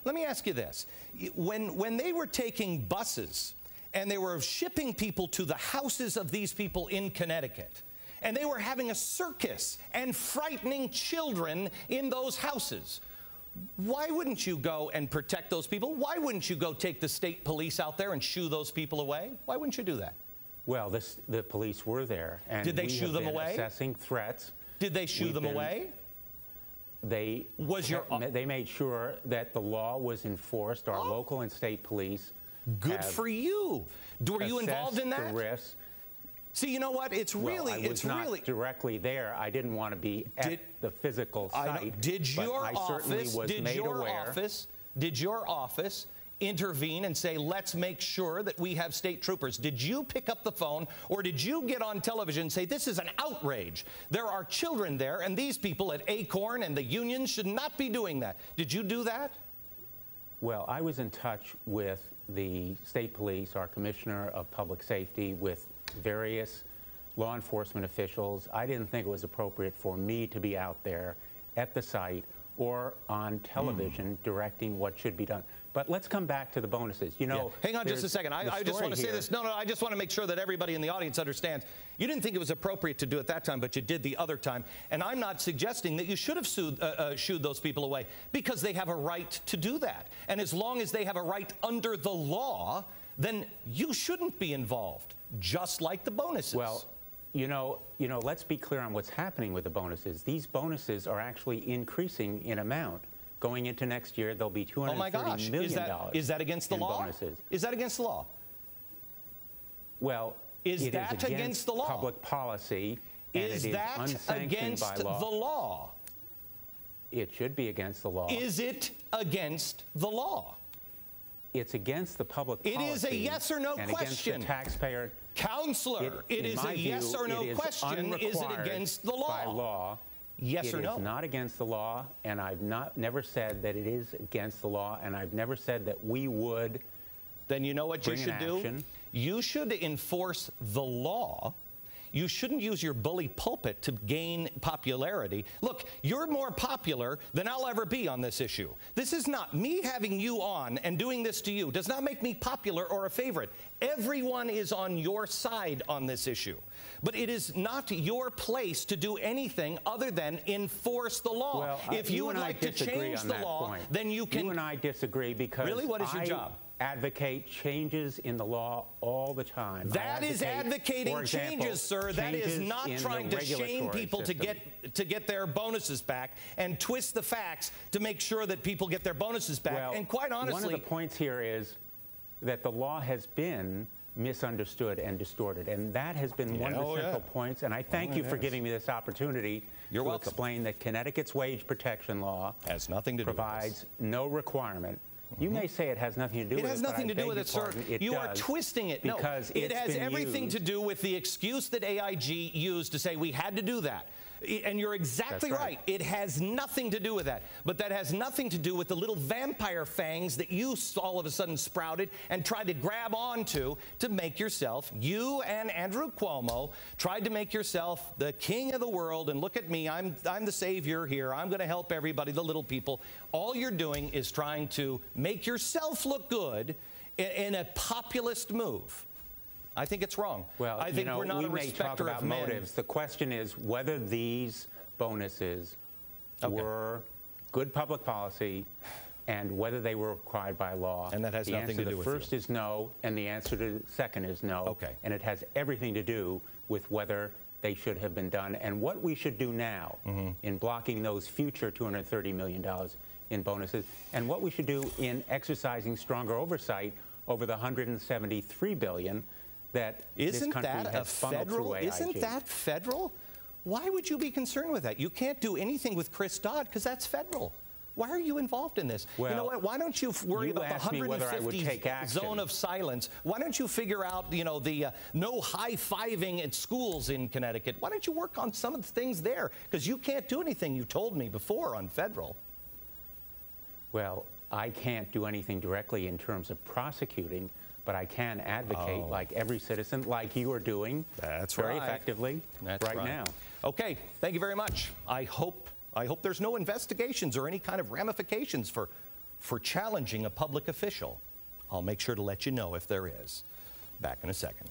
Let me ask you this. When they were taking buses and they were shipping people to the houses of these people in Connecticut, and they were having a circus and frightening children in those houses, why wouldn't you go and protect those people? Why wouldn't you go take the state police out there and shoo those people away? Why wouldn't you do that? Well, the police were there, and did they shoo them away? Assessing threats. Did they shoo them away? They made sure that the law was enforced. Our local and state police. Good for you. Were you involved in that? The risks. See, you know what? It's really, I was not directly there. I didn't want to be at the physical site. Did your office intervene and say, let's make sure that we have state troopers? Did you pick up the phone, or did you get on television and say, this is an outrage? There are children there, and these people at Acorn and the unions should not be doing that. Did you do that? Well, I was in touch with the state police, our commissioner of public safety, with various law enforcement officials. I didn't think it was appropriate for me to be out there at the site or on television directing what should be done. But let's come back to the bonuses. You know, hang on just a second. I just want to say this. No, I just want to make sure that everybody in the audience understands. You didn't think it was appropriate to do it that time, but you did the other time. And I'm not suggesting that you should have shooed those people away, because they have a right to do that. And as long as they have a right under the law, then you shouldn't be involved, just like the bonuses. Well, you know, let's be clear on what's happening with the bonuses. These bonuses are actually increasing in amount. Going into next year, there'll be $230 million. Is that against the law? Bonuses. Is that against the law? Well, is that against the law? Public policy, and is that against the law? It should be against the law. Is it against the law? It's against the public policy. It is a yes or no question. Against the taxpayer. Counselor, it is a yes or no question. Is it against the law? By law. Yes or no? It is not against the law, and I've never said that it is against the law, and I've never said that we would. Then you know what you should do? You should enforce the law. You shouldn't use your bully pulpit to gain popularity. Look, you're more popular than I'll ever be on this issue. This is not me having you on and doing this to you. Does not make me popular or a favorite. Everyone is on your side on this issue. But it is not your place to do anything other than enforce the law. Well, if you would like to change the law, then you can. You and I disagree, because really, what is your job? Advocate changes in the law all the time. That is advocating changes, sir. That is not trying to shame people to get their bonuses back and twist the facts to make sure that people get their bonuses back. Well, and quite honestly, one of the points here is that the law has been misunderstood and distorted, and that has been one of the central points. And I thank you for giving me this opportunity to explain that Connecticut's wage protection law has nothing to do provides no requirement. You may say it has nothing to do with it. It has nothing to do with it, sir. You are twisting it. No, it has everything to do with the excuse that AIG used to say we had to do that. And you're exactly right. It has nothing to do with that. But that has nothing to do with the little vampire fangs that you all of a sudden sprouted and tried to grab onto to make yourself, you and Andrew Cuomo, tried to make yourself the king of the world. And look at me, I'm the savior here. I'm going to help everybody, the little people. All you're doing is trying to make yourself look good in a populist move. I think it's wrong. Well, I think we're not a respecter of men. Motives. The question is whether these bonuses were good public policy and whether they were required by law. And that has nothing to do with the first is no, and the answer to the second is no. Okay. And it has everything to do with whether they should have been done and what we should do now in blocking those future $230 million in bonuses, and what we should do in exercising stronger oversight over the $173 billion that this country has funneled through AIG. Isn't that federal? Why would you be concerned with that? You can't do anything with Chris Dodd because that's federal. Why are you involved in this? Well, you know what? Why don't you worry about the 150 zone of silence? Why don't you figure out, you know, the no high-fiving at schools in Connecticut? Why don't you work on some of the things there? Because you can't do anything you told me before on federal. Well, I can't do anything directly in terms of prosecuting, but I can advocate like every citizen, like you are doing very effectively right now. Okay, thank you very much. I hope there's no investigations or any kind of ramifications for for challenging a public official? I'll make sure to let you know if there is. Back in a second.